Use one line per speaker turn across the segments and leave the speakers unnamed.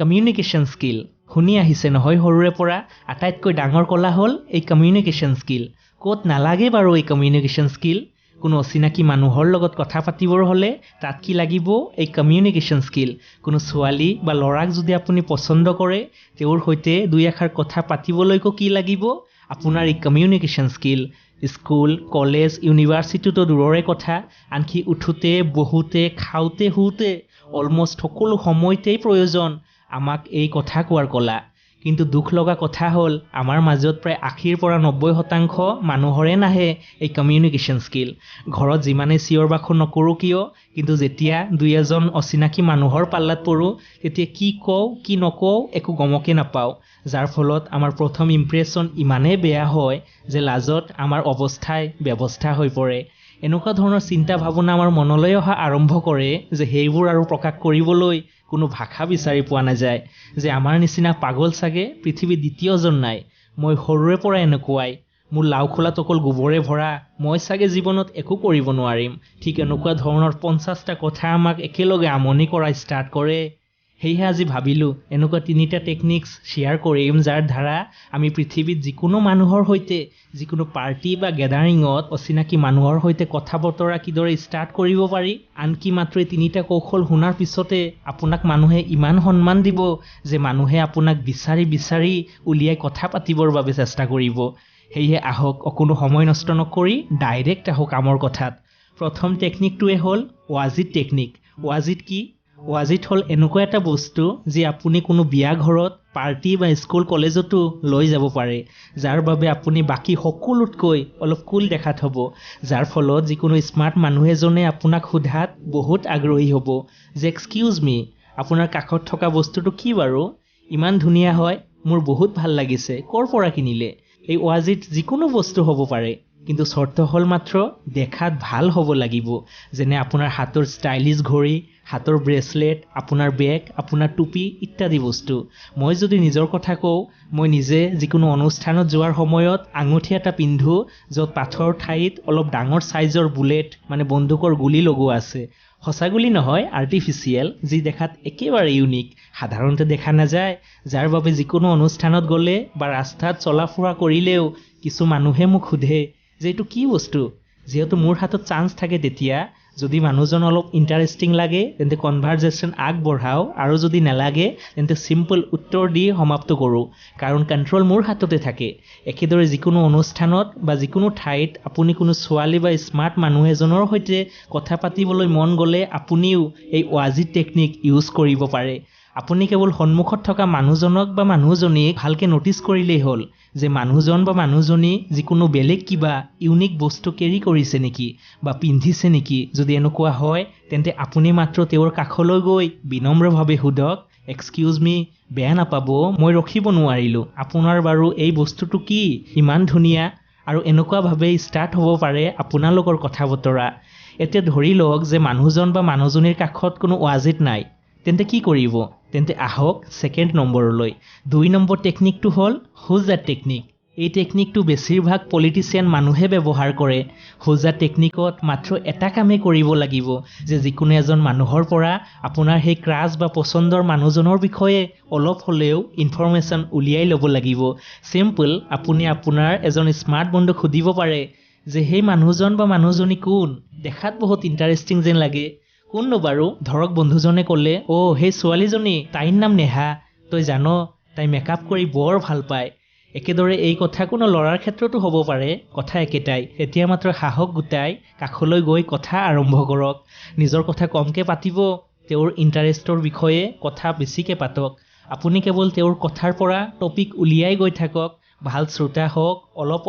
Communication skill শুনি আহিছে নহয় সৰুৰে পৰা আটাইতকৈ ডাঙৰ কলা হ'ল এই কমিউনিকেশ্যন স্কিল ক'ত নালাগে বাৰু এই কমিউনিকেশ্যন স্কিল কোনো অচিনাকি মানুহৰ লগত কথা পাতিবৰ হ'লে তাত কি লাগিব এই কমিউনিকেশ্যন স্কিল কোনো ছোৱালী বা ল'ৰাক যদি আপুনি পছন্দ কৰে তেওঁৰ সৈতে দুই এষাৰ কথা পাতিবলৈকো কি লাগিব আপোনাৰ এই কমিউনিকেশ্যন স্কিল স্কুল কলেজ ইউনিভাৰ্চিটিতো দূৰৰে কথা আনকি উঠোতে বহুতে খাওঁতে শুওঁতে অলমষ্ট সকলো সময়তেই প্ৰয়োজন আমাক এই কথা কোৱাৰ কলা কিন্তু দুখ লগা কথা হ'ল আমাৰ মাজত প্ৰায় 80 পৰা 90% মানুহৰে নাহে এই কমিউনিকেশ্যন স্কিল ঘৰত যিমানে চিঞৰ বাখৰ নকৰো কিয় কিন্তু যেতিয়া দুই এজন অচিনাকি মানুহৰ পাল্লাত পৰো তেতিয়া কি কওঁ কি নকওঁ একো গমকে নাপাওঁ যাৰ ফলত আমাৰ প্ৰথম ইমপ্ৰেছন ইমানেই বেয়া হয় যে লাজত আমাৰ অৱস্থাই ব্যৱস্থা হৈ পৰে এনেকুৱা ধৰণৰ চিন্তা ভাৱনা আমাৰ মনলৈ অহা আৰম্ভ কৰে যে সেইবোৰ আৰু প্ৰকাশ কৰিবলৈ কোনো ভাষা বিচাৰি পোৱা নাযায় যে আমাৰ নিচিনা পাগল চাগে পৃথিৱীত দ্বিতীয়জন নাই মই সৰুৰে পৰা এনেকুৱাই মোৰ লাওখোলাত অকল গোবৰে ভৰা মই চাগে জীৱনত একো কৰিব নোৱাৰিম ঠিক এনেকুৱা ধৰণৰ 50টা কথা আমাক একেলগে আমনি কৰা ষ্টাৰ্ট কৰে সেয়েহে আজি ভাবিলোঁ এনেকুৱা 3টা টেকনিক্স শ্বেয়াৰ কৰিম যাৰ দ্বাৰা আমি পৃথিৱীত যিকোনো মানুহৰ সৈতে যিকোনো পাৰ্টি বা গেদাৰিঙত অচিনাকি মানুহৰ সৈতে কথা বতৰা কিদৰে ষ্টাৰ্ট কৰিব পাৰি আনকি মাত্ৰ 3টা কৌশল শুনাৰ পিছতে আপোনাক মানুহে ইমান সন্মান দিব যে মানুহে আপোনাক বিচাৰি উলিয়াই কথা পাতিবৰ বাবে চেষ্টা কৰিব সেয়ে আহক অকণো সময় নষ্ট নকৰি ডাইৰেক্ট আহক কামৰ কথাত প্ৰথম টেকনিকটোৱে হ'ল ৱাজিত টেকনিক ৱাজিত কি ৱাজিত হ'ল এনেকুৱা এটা বস্তু যে আপুনি কোনো বিয়া ঘৰত পাৰ্টি বা স্কুল কলেজতো লৈ যাব পাৰে যাৰ বাবে আপুনি বাকি সকলোতকৈ অলপ কুল দেখাত হ'ব যাৰ ফলত যিকোনো স্মাৰ্ট মানুহ এজনে আপোনাক সোধাত বহুত আগ্ৰহী হ'ব যে এক্সকিউজ মি আপোনাৰ কাষত থকা বস্তুটো কি বাৰু ইমান ধুনীয়া হয় মোৰ বহুত ভাল লাগিছে ক'ৰ পৰা কিনিলে এই ৱাজিত যিকোনো বস্তু হ'ব পাৰে কিন্তু শৰ্ত হ'ল মাত্ৰ দেখাত ভাল হ'ব লাগিব যেনে আপোনাৰ হাতৰ ষ্টাইলিছ ঘড়ী হাতৰ ব্ৰেসলেট আপোনাৰ বেগ আপোনাৰ টুপি ইত্যাদি বস্তু মই যদি নিজৰ কথা কওঁ মই নিজে যিকোনো অনুষ্ঠানত যোৱাৰ সময়ত আঙুঠি এটা পিন্ধো য'ত পাথৰ ঠাইত অলপ ডাঙৰ সাইজৰ বুলেট মানে বন্দুকৰ গুলি লগোৱা আছে সঁচা গুলি নহয় আৰ্টিফিচিয়েল যি দেখাত একেবাৰে ইউনিক সাধাৰণতে দেখা নাযায় যাৰ বাবে যিকোনো অনুষ্ঠানত গ'লে বা ৰাস্তাত চলাফুৰা কৰিলেও কিছু মানুহে মোক সোধে যে এইটো কি বস্তু যেহেতু মোৰ হাতত চান্স থাকে তেতিয়া যদি মানুহজন অলপ ইন্টাৰেষ্টিং লাগে তেন্তে কনভাৰজেশ্যন আগবঢ়াও আৰু যদি নালাগে তেন্তে সিম্পল উত্তৰ দি সমাপ্ত কৰোঁ কাৰণ কন্ট্ৰোল মোৰ হাততে থাকে একেদৰে যিকোনো অনুষ্ঠানত বা যিকোনো ঠাইত আপুনি কোনো ছোৱালী বা স্মাৰ্ট মানুহ এজনৰ সৈতে কথা পাতিবলৈ মন গ'লে আপুনিও এই ৱাজিত টেকনিক ইউজ কৰিব পাৰে আপুনি কেৱল সন্মুখত থকা মানুহজনক বা মানুহজনীক ভালকে নটিচ কৰিলেই হ'ল যে মানুহজন বা মানুহজনী যিকোনো বেলেগ কিবা ইউনিক বস্তু কেৰি কৰিছে নেকি বা পিন্ধিছে নেকি যদি এনেকুৱা হয় তেন্তে আপুনি মাত্ৰ তেওঁৰ কাষলৈ গৈ বিনম্ৰভাৱে সোধক এক্সকিউজ মি বেয়া নাপাব মই ৰখিব নোৱাৰিলোঁ আপোনাৰ বাৰু এই বস্তুটো কি ইমান ধুনীয়া আৰু এনেকুৱাভাৱে ষ্টাৰ্ট হ'ব পাৰে আপোনালোকৰ কথা বতৰা এতিয়া ধৰি লওক যে মানুহজন বা মানুহজনীৰ কাষত কোনো ৱাজিত নাই তেন্তে কি কৰিব তেন্তে আহক সেকেন্ড নম্বৰলৈ 2 নম্বৰ টেকনিকটো হ'ল হুজা টেকনিক এই টেকনিকটো বেছিভাগ পলিটিচিয়ান মানুহে ব্যৱহাৰ কৰে হুজা টেকনিকত মাত্ৰ এটা কামে কৰিব লাগিব যে যিকোনো এজন মানুহৰ পৰা আপোনাৰ সেই ক্ৰাছ বা পছন্দৰ মানুহজনৰ বিষয়ে অলপ হলেও ইনফৰমেশন উলিয়াই ল'ব লাগিব সিম্পল আপুনি আপোনাৰ এজন স্মাৰ্ট বন্ধুক সুধিব পাৰে যে সেই মানুহজন বা মানুহজনী কোন দেখাত বহুত ইন্টাৰেষ্টিং যেন লাগে কোননো বাৰু ধৰক বন্ধুজনে ক'লে ও সেই ছোৱালীজনী তাইৰ নাম নেহা তই জানো তাই মেকআপ কৰি বৰ ভাল পায় একেদৰে এই কথা কোনো লৰাৰ ক্ষেত্ৰতো হ'ব পাৰে কথা একেটাই এতিয়া মাত্ৰ সাহস গুটাই কাখলৈ গৈ কথা আৰম্ভ কৰক নিজৰ কথা কমকে পাতিব তেওঁৰ ইন্টাৰেষ্টৰ বিষয়ে কথা বেছিকে পাতক আপুনি কেৱল তেওঁৰ কথাৰ পৰা টপিক উলিয়াই গৈ থাকক ভাল শ্ৰোতা হওক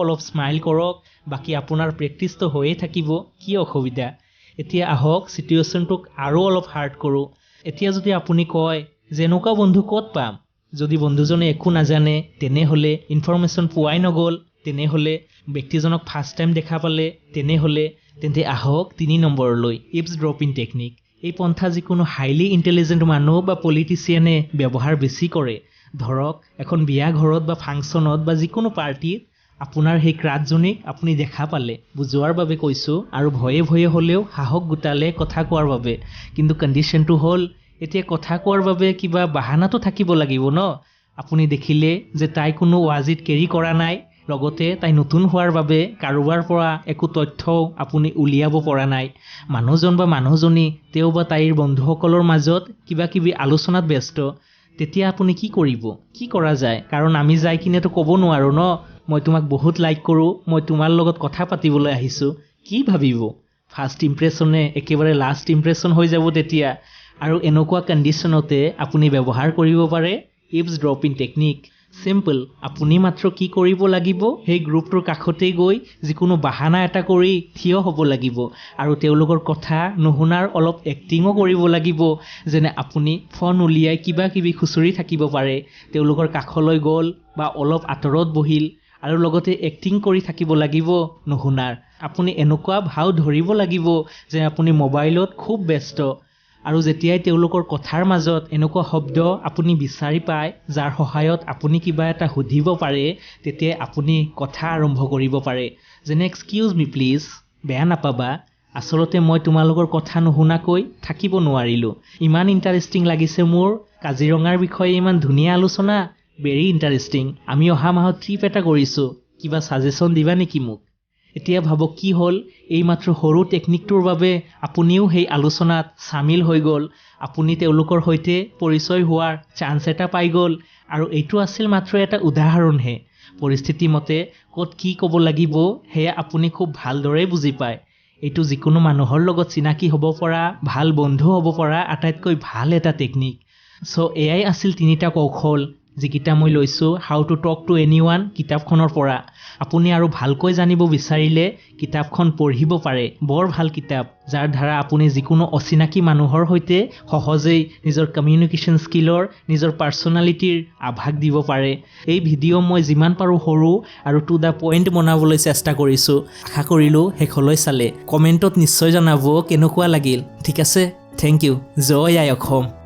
অলপ স্মাইল কৰক বাকি আপোনাৰ প্ৰেক্টিছটো হৈয়ে থাকিব কি অসুবিধা এতিয়া আহক সিচুৱেশ্যনটোক আৰু অলপ হাৰ্ড কৰোঁ এতিয়া যদি আপুনি কয় যে এনেকুৱা বন্ধু ক'ত পাম যদি বন্ধুজনে একো নাজানে তেনেহলে ইনফৰমেশন পোৱাই নগল তেনেহলে ব্যক্তিজনক ফাৰ্ষ্ট টাইম দেখা পালে তেন্তে আহক 3 নম্বৰলৈ ইপছ ড্ৰপিং টেকনিক এই পন্থা যিকোনো হাইলি ইন্টেলিজেন্ট মানুহ বা পলিটিচিয়ানে ব্যৱহাৰ বেছি কৰে ধৰক এখন বিয়া ঘৰত বা ফাংচনত বা যিকোনো পাৰ্টিত আপোনাৰ সেই ক্ৰাছজনীক আপুনি দেখা পালে বুজোৱাৰ বাবে কৈছো আৰু ভয়ে হলেও সাহস গুটালে কথা কোৱাৰ বাবে কিন্তু কণ্ডিশ্যনটো হ'ল এতিয়া কথা কোৱাৰ বাবে কিবা বাহানাটো থাকিব লাগিব ন। আপুনি দেখিলে যে তাই কোনো ৱাজিত কেৰি কৰা নাই, লগতে তাই নতুন হোৱাৰ বাবে কাৰোবাৰ পৰা একো তথ্যও আপুনি উলিয়াব পৰা নাই। মানুহজন বা মানুহজনী তেওঁ বা তাইৰ বন্ধুসকলৰ মাজত কিবা কিবি আলোচনাত ব্যস্ত। তেতিয়া আপুনি কি কৰিব? কি কৰা যায়? কাৰণ আমি যাই কিনেতো ক'ব নোৱাৰো ন, মই তোমাক বহুত লাইক কৰোঁ, মই তোমাৰ লগত কথা পাতিবলৈ আহিছোঁ। কি ভাবিব? ফাৰ্ষ্ট ইম্প্ৰেশ্যনে একেবাৰে লাষ্ট ইম্প্ৰেশ্যন হৈ যাব তেতিয়া। আৰু এনেকুৱা কণ্ডিশ্যনতে আপুনি ব্যৱহাৰ কৰিব পাৰে ইভছ ড্ৰপিং টেকনিক। চিম্পল, আপুনি মাত্ৰ কি কৰিব লাগিব, সেই গ্ৰুপটোৰ কাষতেই গৈ যিকোনো বাহানা এটা কৰি থিয় হ'ব লাগিব আৰু তেওঁলোকৰ কথা নুশুনাৰ অলপ এক্টিঙো কৰিব লাগিব। যেনে আপুনি ফোন উলিয়াই কিবা কিবি খুচৰি থাকিব পাৰে, তেওঁলোকৰ কাষলৈ গ'ল বা অলপ আঁতৰত বহিল আৰু লগতে এক্টিং কৰি থাকিব লাগিব নুশুনাৰ। আপুনি এনেকুৱা ভাও ধৰিব লাগিব যে আপুনি মোবাইলত খুব ব্যস্ত। আৰু যেতিয়াই তেওঁলোকৰ কথাৰ মাজত এনেকুৱা শব্দ আপুনি বিচাৰি পায় যাৰ সহায়ত আপুনি কিবা এটা সুধিব পাৰে, তেতিয়াই আপুনি কথা আৰম্ভ কৰিব পাৰে। যেনে এক্সকিউজ মি প্লিজ, বেয়া নাপাবা, আচলতে মই তোমালোকৰ কথা নুশুনাকৈ থাকিব নোৱাৰিলোঁ। ইমান ইণ্টাৰেষ্টিং লাগিছে মোৰ, কাজিৰঙাৰ বিষয়ে ইমান ধুনীয়া আলোচনা, ভেৰি ইণ্টাৰেষ্টিং। আমি অহা মাহত ট্ৰিপ এটা কৰিছোঁ, কিবা ছাজেশ্যন দিবা নেকি মোক? এতিয়া ভাবক কি হ'ল, এইমাত্ৰ সৰু টেকনিকটোৰ বাবে আপুনিও সেই আলোচনাত চামিল হৈ গ'ল, আপুনি তেওঁলোকৰ সৈতে পৰিচয় হোৱাৰ চান্স এটা পাই গ'ল। আৰু এইটো আছিল মাত্ৰ এটা উদাহৰণহে। পৰিস্থিতি মতে ক'ত কি ক'ব লাগিব সেয়া আপুনি খুব ভালদৰে বুজি পায়। এইটো যিকোনো মানুহৰ লগত চিনাকি হ'ব পৰা, ভাল বন্ধু হ'ব পৰা আটাইতকৈ ভাল এটা টেকনিক। চ' এয়াই আছিল 3টা কৌশল যিকেইটা মই লৈছোঁ হাউ টু টক টু এনিৱান কিতাপখনৰ পৰা। আপুনি আৰু ভালকৈ জানিব বিচাৰিলে কিতাপখন পঢ়িব পাৰে। বৰ ভাল কিতাপ, যাৰ দ্বাৰা আপুনি যিকোনো অচিনাকি মানুহৰ সৈতে সহজেই নিজৰ কমিউনিকেশ্যন স্কিলৰ, নিজৰ পাৰ্চনেলিটিৰ আভাস দিব পাৰে। এই ভিডিঅ' মই যিমান পাৰোঁ সৰু আৰু টু দ্য পইণ্ট বনাবলৈ চেষ্টা কৰিছোঁ। আশা কৰিলোঁ শেষলৈ চালে। কমেণ্টত নিশ্চয় জনাব কেনেকুৱা লাগিল। ঠিক আছে, থেংক ইউ। জয় আই অসম।